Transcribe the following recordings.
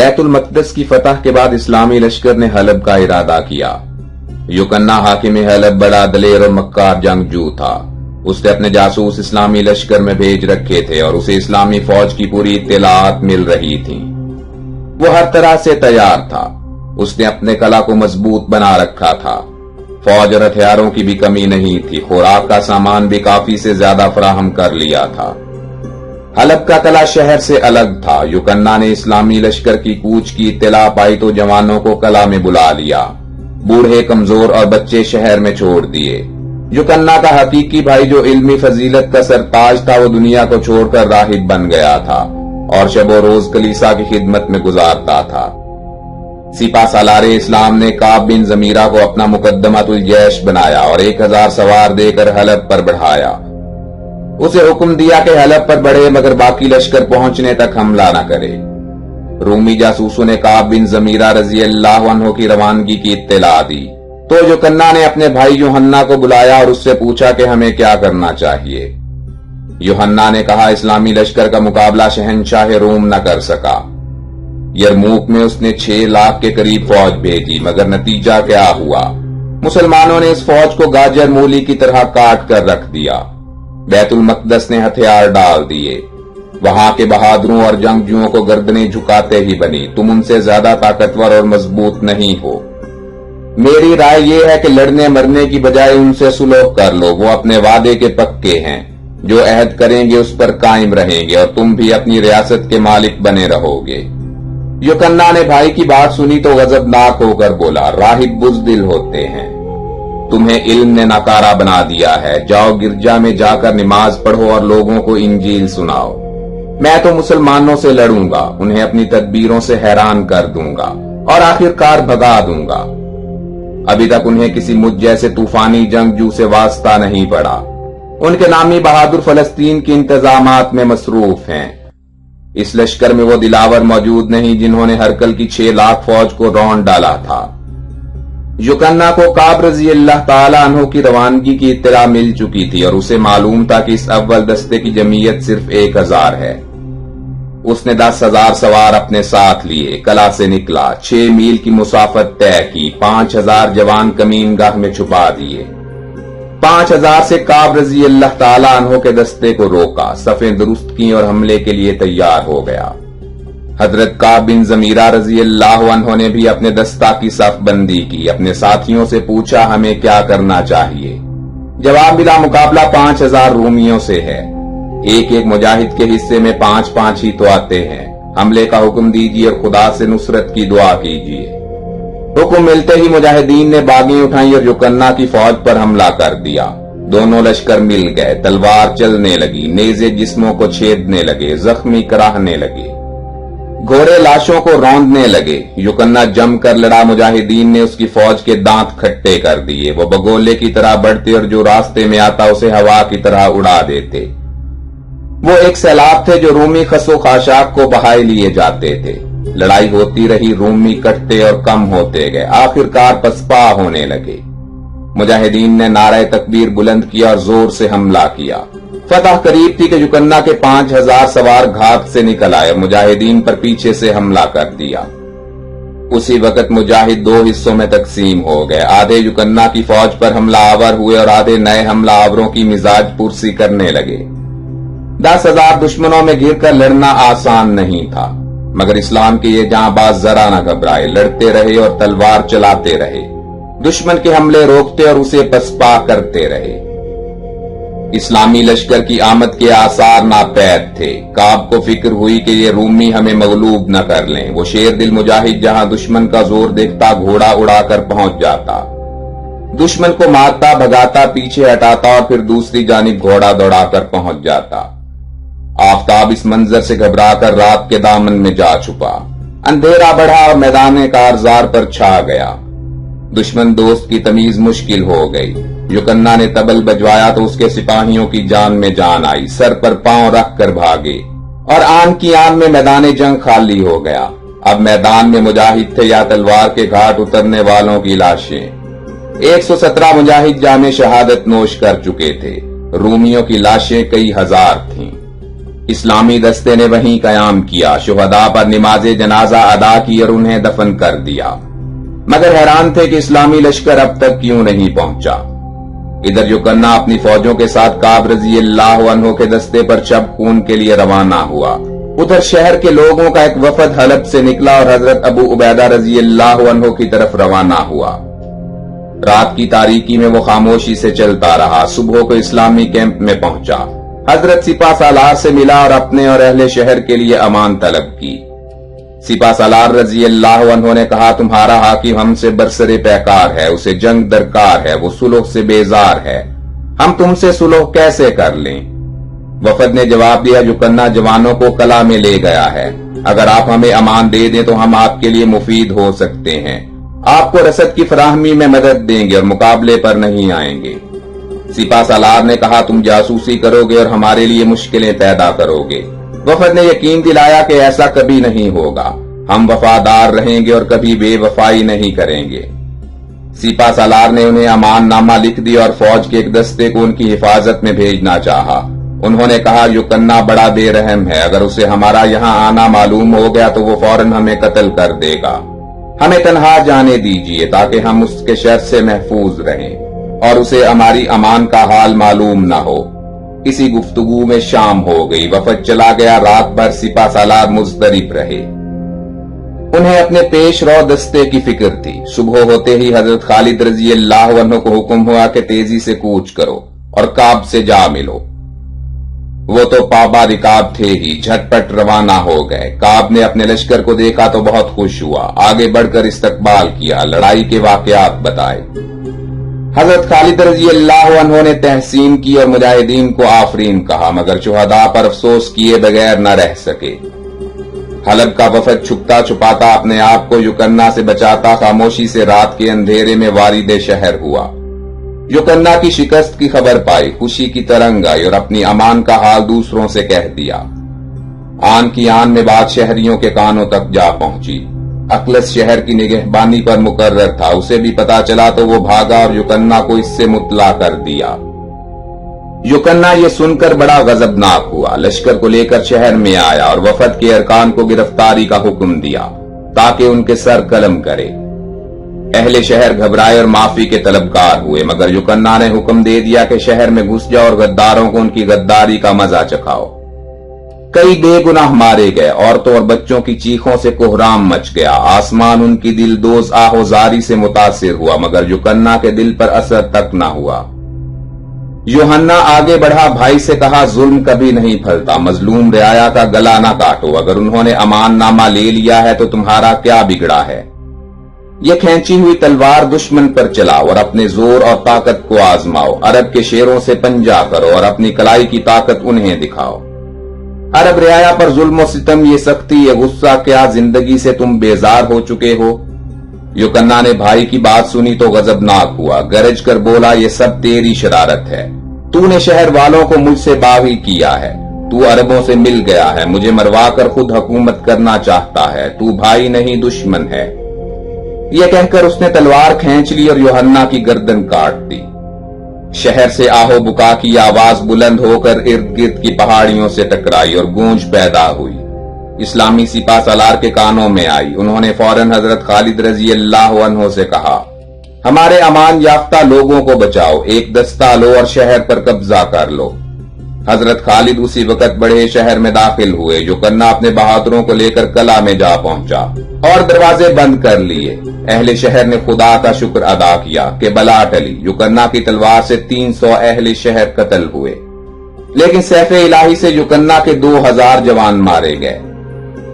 بیت المقدس کی فتح کے بعد اسلامی لشکر نے حلب کا ارادہ کیا۔ یوکنہ حاکم حلب بڑا دلیر اور مکار جنگجو تھا۔ اس نے اپنے جاسوس اسلامی لشکر میں بھیج رکھے تھے اور اسے اسلامی فوج کی پوری اطلاعات مل رہی تھی۔ وہ ہر طرح سے تیار تھا۔ اس نے اپنے قلعہ کو مضبوط بنا رکھا تھا۔ فوج اور ہتھیاروں کی بھی کمی نہیں تھی، خوراک کا سامان بھی کافی سے زیادہ فراہم کر لیا تھا۔ حلب کا قلعہ شہر سے الگ تھا۔ یوکنہ نے اسلامی لشکر کی کوچ کی اطلاع پائی تو جوانوں کو قلعہ میں بلا لیا۔ بوڑھے، کمزور اور بچے شہر میں چھوڑ دیے۔ یوکنہ کا حقیقی بھائی جو علمی فضیلت کا سرتاج تھا وہ دنیا کو چھوڑ کر راہب بن گیا تھا اور شب و روز کلیسا کی خدمت میں گزارتا تھا۔ سپہ سالار اسلام نے کعب بن زمیرہ کو اپنا مقدمۃ الجیش بنایا اور 1000 سوار دے کر حلب پر بڑھایا۔ اسے حکم دیا کہ حلب پر بڑھے مگر باقی لشکر پہنچنے تک حملہ نہ کرے۔ رومی جاسوسوں نے کعب بن زمیرہ رضی اللہ عنہ کی روانگی کی اطلاع دی تو یوکنہ نے اپنے بھائی یوحنا کو بلایا اور اس سے پوچھا کہ ہمیں کیا کرنا چاہیے۔ یوحنا نے کہا اسلامی لشکر کا مقابلہ شہنشاہ روم نہ کر سکا۔ یرموک میں اس نے 6 لاکھ کے قریب فوج بھیجی مگر نتیجہ کیا ہوا؟ مسلمانوں نے اس فوج کو گاجر مولی کی طرح کاٹ کر رکھ دیا۔ بیت المقدس نے ہتھیار ڈال دیے۔ وہاں کے بہادروں اور جنگجوؤں کو گردنیں جھکاتے ہی بنی، تم ان سے زیادہ طاقتور اور مضبوط نہیں ہو۔ میری رائے یہ ہے کہ لڑنے مرنے کی بجائے ان سے سلوک کر لو، وہ اپنے وعدے کے پکے ہیں، جو عہد کریں گے اس پر قائم رہیں گے اور تم بھی اپنی ریاست کے مالک بنے رہو گے۔ یوکنہ نے بھائی کی بات سنی تو غضبناک ہو کر بولا، راہب بزدل ہوتے ہیں، تمہیں علم نے ناکارہ بنا دیا ہے، جاؤ گرجا میں جا کر نماز پڑھو اور لوگوں کو انجیل سناؤ۔ میں تو مسلمانوں سے لڑوں گا، انہیں اپنی تدبیروں سے حیران کر دوں گا اور آخر کار بھگا دوں گا۔ ابھی تک انہیں کسی مجھ جیسے طوفانی جنگجو سے واسطہ نہیں پڑا۔ ان کے نامی بہادر فلسطین کے انتظامات میں مصروف ہیں۔ اس لشکر میں وہ دلاور موجود نہیں جنہوں نے ہرکل کی 6 لاکھ فوج کو رون ڈالا تھا۔ یوکنہ کو کعب رضی اللہ تعالی عنہ کی روانگی کی اطلاع مل چکی تھی اور اسے معلوم تھا کہ اس اول دستے کی جمعیت صرف 1000 ہے۔ اس نے 10,000 سوار اپنے ساتھ لیے، قلعہ سے نکلا، 6 میل کی مسافت طے کی، 5000 جوان کمین گاہ میں چھپا دیے۔ 5000 سے کعب رضی اللہ تعالی عنہ کے دستے کو روکا، صفیں درست کی اور حملے کے لیے تیار ہو گیا۔ حضرت کعب بن زمیرہ رضی اللہ عنہ نے بھی اپنے دستہ کی صف بندی کی، اپنے ساتھیوں سے پوچھا ہمیں کیا کرنا چاہیے۔ جواب ملا مقابلہ 5000 رومیوں سے ہے، ایک ایک مجاہد کے حصے میں 5 ہی تو آتے ہیں، حملے کا حکم دیجیے اور خدا سے نصرت کی دعا کیجیے۔ حکم ملتے ہی مجاہدین نے باغیں اٹھائیں اور یوکنہ کی فوج پر حملہ کر دیا۔ دونوں لشکر مل گئے، تلوار چلنے لگی، نیزے جسموں کو چھیدنے لگے، زخمی کراہنے لگے، گھوڑے لاشوں کو روندنے لگے۔ یوکنہ جم کر لڑا، مجاہدین نے اس کی فوج کے دانت کھٹے کر دیے، وہ بگولے کی طرح بڑھتے اور جو راستے میں آتا اسے ہوا کی طرح اڑا دیتے۔ وہ ایک سیلاب تھے جو رومی خس و خاشاک کو بہائے لیے جاتے تھے۔ لڑائی ہوتی رہی، رومی کٹتے اور کم ہوتے گئے، آخر کار پسپا ہونے لگے۔ مجاہدین نے نعرہ تکبیر بلند کیا اور زور سے حملہ کیا۔ فتح قریب تھی کہ یوکنہ کے 5000 سوار گھات سے نکل آئے، مجاہدین پر پیچھے سے حملہ کر دیا۔ اسی وقت مجاہد 2 حصوں میں تقسیم ہو گئے، آدھے یوکنہ کی فوج پر حملہ آور ہوئے اور آدھے نئے حملہ آوروں کی مزاج پرسی کرنے لگے۔ 10,000 دشمنوں میں گر کر لڑنا آسان نہیں تھا، مگر اسلام کے یہ جاں باز ذرا نہ گھبرائے، لڑتے رہے اور تلوار چلاتے رہے، دشمن کے حملے روکتے اور اسے پسپا کرتے رہے۔ اسلامی لشکر کی آمد کے آثار ناپید تھے۔ کعب کو فکر ہوئی کہ یہ رومی ہمیں مغلوب نہ کر لیں۔ وہ شیر دل مجاہد جہاں دشمن کا زور دیکھتا گھوڑا اڑا کر پہنچ جاتا، دشمن کو مارتا، بھگاتا، پیچھے ہٹاتا اور پھر دوسری جانب گھوڑا دوڑا کر پہنچ جاتا۔ آفتاب اس منظر سے گھبرا کر رات کے دامن میں جا چھپا۔ اندھیرا بڑھا اور میدان کارزار پر چھا گیا۔ دشمن دوست کی تمیز مشکل ہو گئی۔ یوکنہ نے تبل بجوایا تو اس کے سپاہیوں کی جان میں جان آئی، سر پر پاؤں رکھ کر بھاگے اور آن کی آن میں میدان جنگ خالی ہو گیا۔ اب میدان میں مجاہد تھے یا تلوار کے گھاٹ اترنے والوں کی لاشیں۔ 117 مجاہد جام شہادت نوش کر چکے تھے، رومیوں کی لاشیں کئی ہزار تھیں۔ اسلامی دستے نے وہیں قیام کیا، شہداء پر نماز جنازہ ادا کی اور انہیں دفن کر دیا، مگر حیران تھے کہ اسلامی لشکر اب تک کیوں نہیں پہنچا۔ ادھر یوکنہ اپنی فوجوں کے ساتھ کعب رضی اللہ عنہ کے دستے پر شب خون کے لیے روانہ ہوا۔ ادھر شہر کے لوگوں کا ایک وفد حلب سے نکلا اور حضرت ابو عبیدہ رضی اللہ عنہ کی طرف روانہ ہوا۔ رات کی تاریکی میں وہ خاموشی سے چلتا رہا، صبح کو اسلامی کیمپ میں پہنچا، حضرت سپہ سالار سے ملا اور اپنے اور اہل شہر کے لیے امان طلب کی۔ سپہ سالار رضی اللہ عنہ نے کہا، تمہارا حاکم ہم سے برسر پیکار ہے، اسے جنگ درکار ہے، وہ صلح سے بیزار ہے، ہم تم سے صلح کیسے کر لیں؟ وفد نے جواب دیا، یوکنہ جوانوں کو قلعہ میں لے گیا ہے، اگر آپ ہمیں امان دے دیں تو ہم آپ کے لیے مفید ہو سکتے ہیں، آپ کو رسد کی فراہمی میں مدد دیں گے اور مقابلے پر نہیں آئیں گے۔ سپہ سالار نے کہا، تم جاسوسی کرو گے اور ہمارے لیے مشکلیں پیدا کرو گے۔ وفد نے یقین دلایا کہ ایسا کبھی نہیں ہوگا، ہم وفادار رہیں گے اور کبھی بے وفائی نہیں کریں گے۔ سپہ سالار نے انہیں امان نامہ لکھ دیا اور فوج کے ایک دستے کو ان کی حفاظت میں بھیجنا چاہا۔ انہوں نے کہا، یوکنہ بڑا بے رحم ہے، اگر اسے ہمارا یہاں آنا معلوم ہو گیا تو وہ فوراً ہمیں قتل کر دے گا، ہمیں تنہا جانے دیجیے تاکہ ہم اس کے شر سے محفوظ رہیں اور اسے ہماری امان کا حال معلوم نہ ہو۔ اسی گفتگو میں شام ہو گئی، وفد چلا گیا، رات بھر سپہ سالار مضطرب رہے، انہیں اپنے پیش رو دستے کی فکر تھی۔ صبح ہوتے ہی حضرت خالد رضی اللہ عنہ کو حکم ہوا کہ تیزی سے کوچ کرو اور کعب سے جا ملو۔ وہ تو پابا رکاب تھے ہی، جھٹ پٹ روانہ ہو گئے۔ کعب نے اپنے لشکر کو دیکھا تو بہت خوش ہوا، آگے بڑھ کر استقبال کیا، لڑائی کے واقعات بتائے۔ حضرت خالد رضی اللہ عنہ نے تحسین کی اور مجاہدین کو آفرین کہا، مگر شہداء پر افسوس کیے بغیر نہ رہ سکے۔ حلب کا وفد چھپتا چھپاتا اپنے آپ کو یوکنہ سے بچاتا خاموشی سے رات کے اندھیرے میں وارد شہر ہوا۔ یوکنہ کی شکست کی خبر پائی، خوشی کی ترنگ آئی اور اپنی امان کا حال دوسروں سے کہہ دیا۔ آن کی آن میں بات شہریوں کے کانوں تک جا پہنچی۔ اخلص شہر کی نگہبانی پر مقرر تھا، اسے بھی پتا چلا تو وہ بھاگا اور یوکنہ کو اس سے مطلع کر دیا۔ یوکنہ یہ سن کر بڑا غضبناک ہوا، لشکر کو لے کر شہر میں آیا اور وفد کے ارکان کو گرفتاری کا حکم دیا تاکہ ان کے سر قلم کرے۔ اہل شہر گھبرائے اور معافی کے طلبگار ہوئے، مگر یوکنہ نے حکم دے دیا کہ شہر میں گھس جاؤ اور غداروں کو ان کی غداری کا مزہ چکھاؤ۔ کئی بے گناہ مارے گئے، عورتوں اور بچوں کی چیخوں سے کوہرام مچ گیا، آسمان ان کی دلدوز آہوزاری سے متاثر ہوا، مگر یوکنہ کے دل پر اثر تک نہ ہوا۔ یوحنا آگے بڑھا، بھائی سے کہا، ظلم کبھی نہیں پھلتا، مظلوم رعایا کا گلا نہ کاٹو، اگر انہوں نے امان نامہ لے لیا ہے تو تمہارا کیا بگڑا ہے؟ یہ کھینچی ہوئی تلوار دشمن پر چلاؤ اور اپنے زور اور طاقت کو آزماؤ، عرب کے شیروں سے پنجا کرو اور اپنی کلائی کی طاقت انہیں دکھاؤ۔ عرب رعایا پر ظلم و ستم، یہ سختی، یہ غصہ، کیا زندگی سے تم بیزار ہو چکے ہو؟ یوکنہ نے بھائی کی بات سنی تو غضبناک ہوا، گرج کر بولا، یہ سب تیری شرارت ہے، تو نے شہر والوں کو مجھ سے باغی کیا ہے، تو عربوں سے مل گیا ہے، مجھے مروا کر خود حکومت کرنا چاہتا ہے، تو بھائی نہیں دشمن ہے۔ یہ کہہ کر اس نے تلوار کھینچ لی اور یوحنا کی گردن کاٹ دی۔ شہر سے آہو بکا کی آواز بلند ہو کر ارد گرد کی پہاڑیوں سے ٹکرائی اور گونج پیدا ہوئی۔ اسلامی سپہ سالار کے کانوں میں آئی، انہوں نے فوراً حضرت خالد رضی اللہ عنہ سے کہا، ہمارے امان یافتہ لوگوں کو بچاؤ، ایک دستہ لو اور شہر پر قبضہ کر لو۔ حضرت خالد اسی وقت بڑے شہر میں داخل ہوئے، یوکنہ اپنے بہادروں کو لے کر قلعہ میں جا پہنچا اور دروازے بند کر لیے۔ اہل شہر نے خدا کا شکر ادا کیا کہ بلا ٹلی، یوکنہ کی تلوار سے 300 اہل شہر قتل ہوئے، لیکن سیف الہی سے یوکنہ کے 2000 جوان مارے گئے۔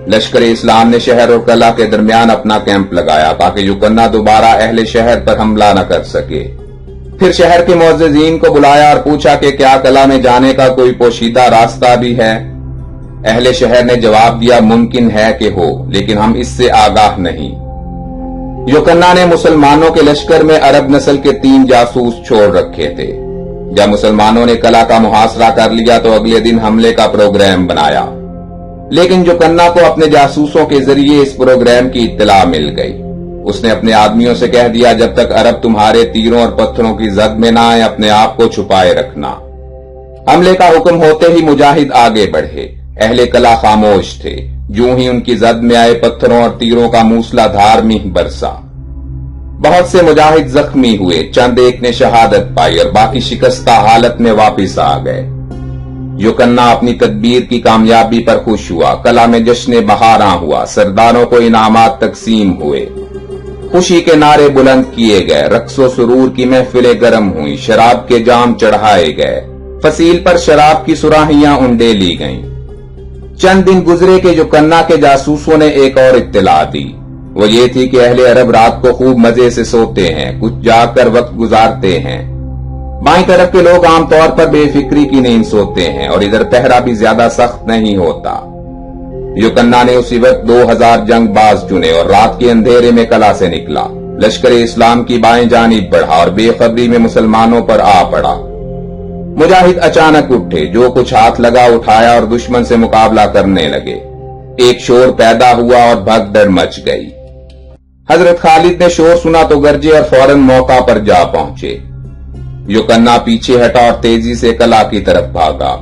لشکر اسلام نے شہر اور قلعہ کے درمیان اپنا کیمپ لگایا تاکہ یوکنہ دوبارہ اہل شہر پر حملہ نہ کر سکے۔ پھر شہر کے معززین کو بلایا اور پوچھا کہ کیا قلعہ میں جانے کا کوئی پوشیدہ راستہ بھی ہے؟ اہل شہر نے جواب دیا، ممکن ہے کہ ہو، لیکن ہم اس سے آگاہ نہیں۔ یوکنہ نے مسلمانوں کے لشکر میں عرب نسل کے 3 جاسوس چھوڑ رکھے تھے۔ جب مسلمانوں نے قلعہ کا محاصرہ کر لیا تو اگلے دن حملے کا پروگرام بنایا، لیکن یوکنہ کو اپنے جاسوسوں کے ذریعے اس پروگرام کی اطلاع مل گئی۔ اس نے اپنے آدمیوں سے کہہ دیا، جب تک عرب تمہارے تیروں اور پتھروں کی زد میں نہ آئے اپنے آپ کو چھپائے رکھنا۔ حملے کا حکم ہوتے ہی مجاہد آگے بڑھے، اہل کلا خاموش تھے، یوں ہی ان کی زد میں آئے پتھروں اور تیروں کا موسلا دھار میہ برسا۔ بہت سے مجاہد زخمی ہوئے، چند ایک نے شہادت پائی اور باقی شکستہ حالت میں واپس آ گئے۔ یوکنا اپنی تدبیر کی کامیابی پر خوش ہوا، کلا میں جشن بہاراں ہوا، سرداروں کو انعامات تقسیم ہوئے، خوشی کے نعرے بلند کیے گئے، رقص و سرور کی محفلیں گرم ہوئیں، شراب کے جام چڑھائے گئے، فصیل پر شراب کی سراہیاں انڈے لی گئیں۔ چند دن گزرے کہ یوکنا کے جاسوسوں نے ایک اور اطلاع دی، وہ یہ تھی کہ اہل عرب رات کو خوب مزے سے سوتے ہیں، کچھ جاگ کر وقت گزارتے ہیں۔ بائیں طرف کے لوگ عام طور پر بے فکری کی نیند سوتے ہیں اور ادھر پہرا بھی زیادہ سخت نہیں ہوتا۔ یوکنا نے اسی وقت 2000 جنگ باز چنے اور رات کے اندھیرے میں کلا سے نکلا، لشکر اسلام کی بائیں جانب بڑھا اور بے خبری میں مسلمانوں پر آ پڑا۔ مجاہد اچانک اٹھے، جو کچھ ہاتھ لگا اٹھایا اور دشمن سے مقابلہ کرنے لگے۔ ایک شور پیدا ہوا اور بھگدڑ مچ گئی۔ حضرت خالد نے شور سنا تو گرجے اور فوراً موقع پر جا پہنچے۔ یوکنا پیچھے ہٹا اور تیزی سے کلا کی طرف بھاگا۔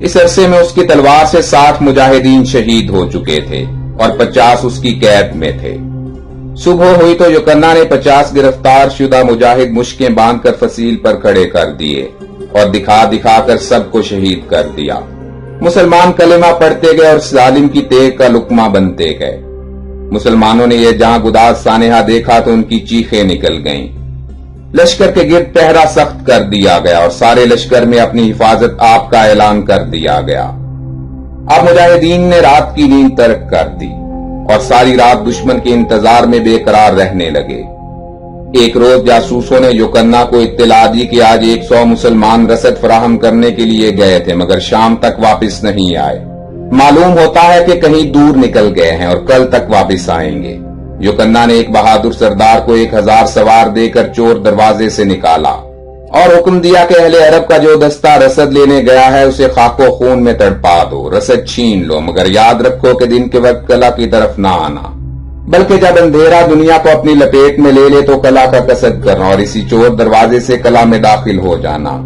اس عرصے میں اس کی تلوار سے 60 مجاہدین شہید ہو چکے تھے اور 50 اس کی قید میں تھے۔ صبح ہوئی تو یوکنا نے 50 گرفتار شدہ مجاہد مشکیں باندھ کر فصیل پر کھڑے کر دیے اور دکھا دکھا کر سب کو شہید کر دیا۔ مسلمان کلمہ پڑھتے گئے اور ظالم کی تیغ کا لقمہ بنتے گئے۔ مسلمانوں نے یہ جاں گداز سانحہ دیکھا تو ان کی چیخیں نکل گئیں۔ لشکر کے گرد پہرا سخت کر دیا گیا اور سارے لشکر میں اپنی حفاظت آپ کا اعلان کر دیا گیا۔ اب مجاہدین نے رات کی نیند ترک کر دی اور ساری رات دشمن کے انتظار میں بے قرار رہنے لگے۔ ایک روز جاسوسوں نے یوکنا کو اطلاع دی کہ آج 100 مسلمان رسد فراہم کرنے کے لیے گئے تھے مگر شام تک واپس نہیں آئے۔ معلوم ہوتا ہے کہ کہیں دور نکل گئے ہیں اور کل تک واپس آئیں گے۔ یوکنا نے ایک بہادر سردار کو 1000 سوار دے کر چور دروازے سے نکالا اور حکم دیا کہ اہل عرب کا جو دستہ رسد لینے گیا ہے اسے خاک و خون میں تڑپا دو، رسد چھین لو، مگر یاد رکھو کہ دن کے وقت کلا کی طرف نہ آنا، بلکہ جب اندھیرا دنیا کو اپنی لپیٹ میں لے لے تو کلا کا قصد کرنا اور اسی چور دروازے سے کلا میں داخل ہو جانا۔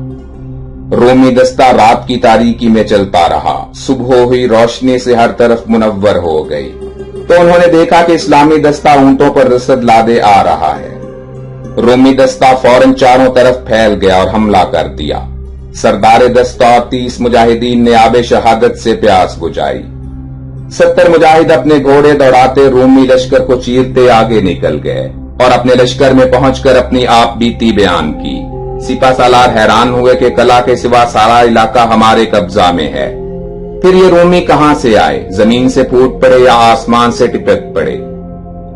رومی دستہ رات کی تاریکی میں چلتا رہا، صبح ہوئی روشنی سے ہر طرف منور ہو گئی تو انہوں نے دیکھا کہ اسلامی دستہ اونٹوں پر رسد لادے آ رہا ہے۔ رومی دستہ فوراً چاروں طرف پھیل گیا اور حملہ کر دیا۔ سردار دستہ اور 30 مجاہدین نے آب شہادت سے پیاس بجھائی۔ 70 مجاہد اپنے گھوڑے دوڑاتے رومی لشکر کو چیرتے آگے نکل گئے اور اپنے لشکر میں پہنچ کر اپنی آپ بیتی بیان کی۔ سپہ سالار حیران ہوئے کہ کلا کے سوا سارا علاقہ ہمارے قبضہ میں ہے، پھر یہ رومی کہاں سے آئے، زمین سے پھوٹ پڑے یا آسمان سے ٹپک پڑے؟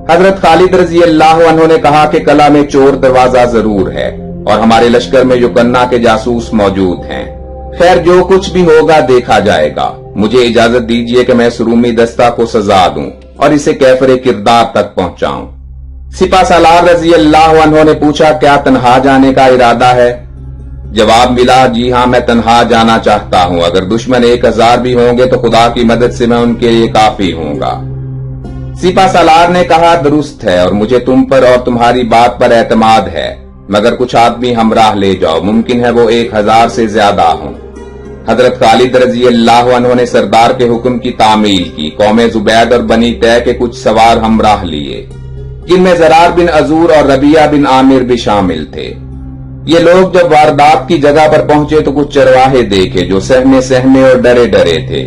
حضرت خالد رضی اللہ عنہ نے کہا کہ کلا میں چور دروازہ ضرور ہے اور ہمارے لشکر میں یوکنا کے جاسوس موجود ہیں۔ خیر جو کچھ بھی ہوگا دیکھا جائے گا، مجھے اجازت دیجیے کہ میں اس رومی دستہ کو سزا دوں اور اسے کیفر کردار تک پہنچاؤں۔ سپہ سالار رضی اللہ عنہ نے پوچھا کیا تنہا جانے کا ارادہ ہے؟ جواب ملا جی ہاں میں تنہا جانا چاہتا ہوں، اگر دشمن 1000 بھی ہوں گے تو خدا کی مدد سے میں ان کے لیے کافی ہوں گا۔ سپہ سالار نے کہا درست ہے اور مجھے تم پر اور تمہاری بات پر اعتماد ہے، مگر کچھ آدمی ہمراہ لے جاؤ، ممکن ہے وہ 1000 سے زیادہ ہوں۔ حضرت خالد رضی اللہ عنہ نے سردار کے حکم کی تعمیل کی، قوم زبید اور بنی طے کے کچھ سوار ہمراہ لیے، جن میں زرار بن عزور اور ربیعہ بن عامر بھی شامل تھے۔ یہ لوگ جب واردات کی جگہ پر پہنچے تو کچھ چرواہے دیکھے جو سہمے سہمے اور ڈرے ڈرے تھے۔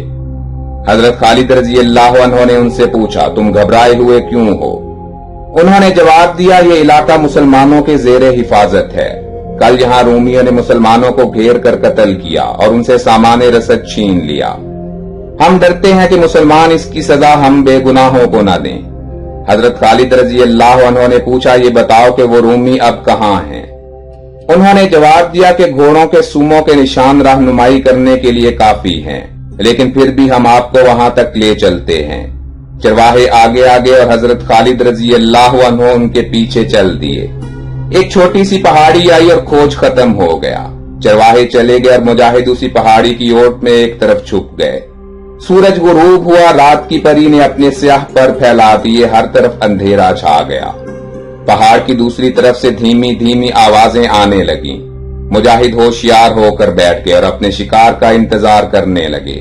حضرت خالد رضی اللہ عنہ نے ان سے پوچھا تم گھبرائے ہوئے کیوں ہو؟ انہوں نے جواب دیا یہ علاقہ مسلمانوں کے زیر حفاظت ہے، کل یہاں رومیوں نے مسلمانوں کو گھیر کر قتل کیا اور ان سے سامان رسد چھین لیا، ہم ڈرتے ہیں کہ مسلمان اس کی سزا ہم بے گناہوں کو نہ دیں۔ حضرت خالد رضی اللہ عنہ نے پوچھا یہ بتاؤ کہ وہ رومی اب کہاں ہیں؟ انہوں نے جواب دیا کہ گھوڑوں کے سوموں کے نشان رہنمائی کرنے کے لیے کافی ہیں، لیکن پھر بھی ہم آپ کو وہاں تک لے چلتے ہیں۔ چرواہے آگے آگے اور حضرت خالد رضی اللہ عنہ ان کے پیچھے چل دیے۔ ایک چھوٹی سی پہاڑی آئی اور کھوج ختم ہو گیا، چرواہے چلے گئے اور مجاہد اسی پہاڑی کی اوٹ میں ایک طرف چھپ گئے۔ سورج غروب ہوا، رات کی پری نے اپنے سیاہ پر پھیلا دیے، ہر طرف اندھیرا چھا گیا۔ پہاڑ کی دوسری طرف سے دھیمی دھیمی آوازیں آنے لگیں، مجاہد ہوشیار ہو کر بیٹھ گئے اور اپنے شکار کا انتظار کرنے لگے۔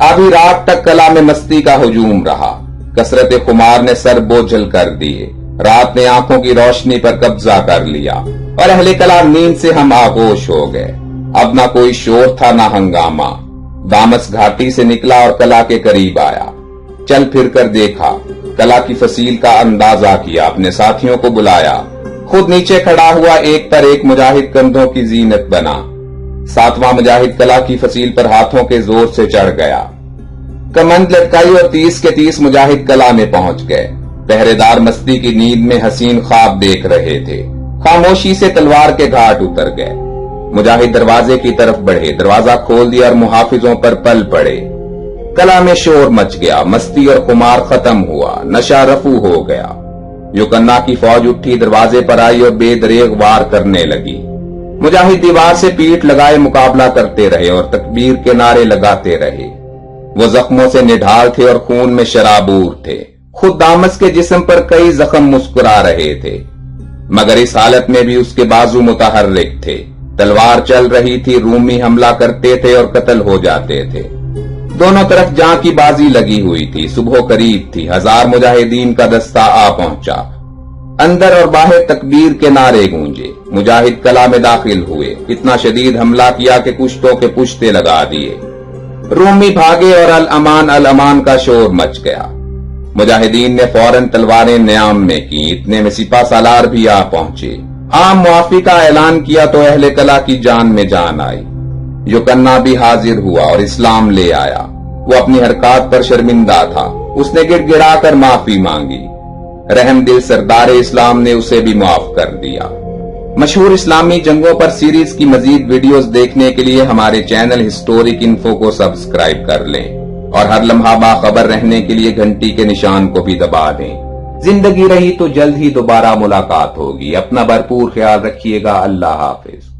آدھی رات تک کلا میں مستی کا ہجوم رہا۔ کثرت خمار نے سر بوجھل کر دیے، رات نے آنکھوں کی روشنی پر قبضہ کر لیا اور اہل کلا نیند سے ہم آغوش ہو گئے۔ اب نہ کوئی شور تھا نہ ہنگامہ۔ دامس گھاٹی سے نکلا اور کلا کے قریب آیا۔ چل پھر کر دیکھا، کلا کی فصیل کا اندازہ کیا، اپنے ساتھیوں کو بلایا، خود نیچے کھڑا ہوا، ایک پر ایک مجاہد کندھوں کی زینت بنا۔ ساتواں مجاہد کلا کی فصیل پر ہاتھوں کے زور سے چڑھ گیا۔ کمند لٹکائی اور 30 کے 30 مجاہد کلا میں پہنچ گئے۔ پہرے دار مستی کی نیند میں حسین خواب دیکھ رہے تھے، خاموشی سے تلوار کے گھاٹ اتر گئے۔ مجاہد دروازے کی طرف بڑھے، دروازہ کھول دیا اور محافظوں پر پل پڑے۔ کلا میں شور مچ گیا، مستی اور خمار ختم ہوا، نشہ رفو ہو گیا۔ یوکنا کی فوج اٹھی، دروازے پر آئی اور بے دریغ وار کرنے لگی۔ مجاہد دیوار سے پیٹھ لگائے مقابلہ کرتے رہے اور تکبیر کے نعرے لگاتے رہے۔ وہ زخموں سے نڈھال تھے اور خون میں شرابور تھے۔ خود دامس کے جسم پر کئی زخم مسکرا رہے تھے، مگر اس حالت میں بھی اس کے بازو متحرک تھے۔ تلوار چل رہی تھی، رومی حملہ کرتے تھے اور قتل ہو جاتے تھے۔ دونوں طرف جاں کی بازی لگی ہوئی تھی۔ صبح قریب تھی، 1000 مجاہدین کا دستہ آ پہنچا۔ اندر اور باہر تکبیر کے نعرے گونجے۔ مجاہد کلا میں داخل ہوئے، اتنا شدید حملہ کیا کہ کشتوں کے پشتے لگا دیے۔ رومی بھاگے اور الامان الامان کا شور مچ گیا۔ مجاہدین نے فوراً تلواریں نیام میں کی، اتنے میں سپہ سالار بھی آ پہنچے۔ عام معافی کا اعلان کیا تو اہل کلا کی جان میں جان آئی۔ یوکنا بھی حاضر ہوا اور اسلام لے آیا۔ وہ اپنی حرکات پر شرمندہ تھا، اس نے گڑ گڑا کر معافی مانگی۔ رحم دل سردار اسلام نے اسے بھی معاف کر دیا۔ مشہور اسلامی جنگوں پر سیریز کی مزید ویڈیوز دیکھنے کے لیے ہمارے چینل ہسٹورک انفو کو سبسکرائب کر لیں اور ہر لمحہ باخبر رہنے کے لیے گھنٹی کے نشان کو بھی دبا دیں۔ زندگی رہی تو جلد ہی دوبارہ ملاقات ہوگی۔ اپنا بھرپور خیال رکھیے گا۔ اللہ حافظ۔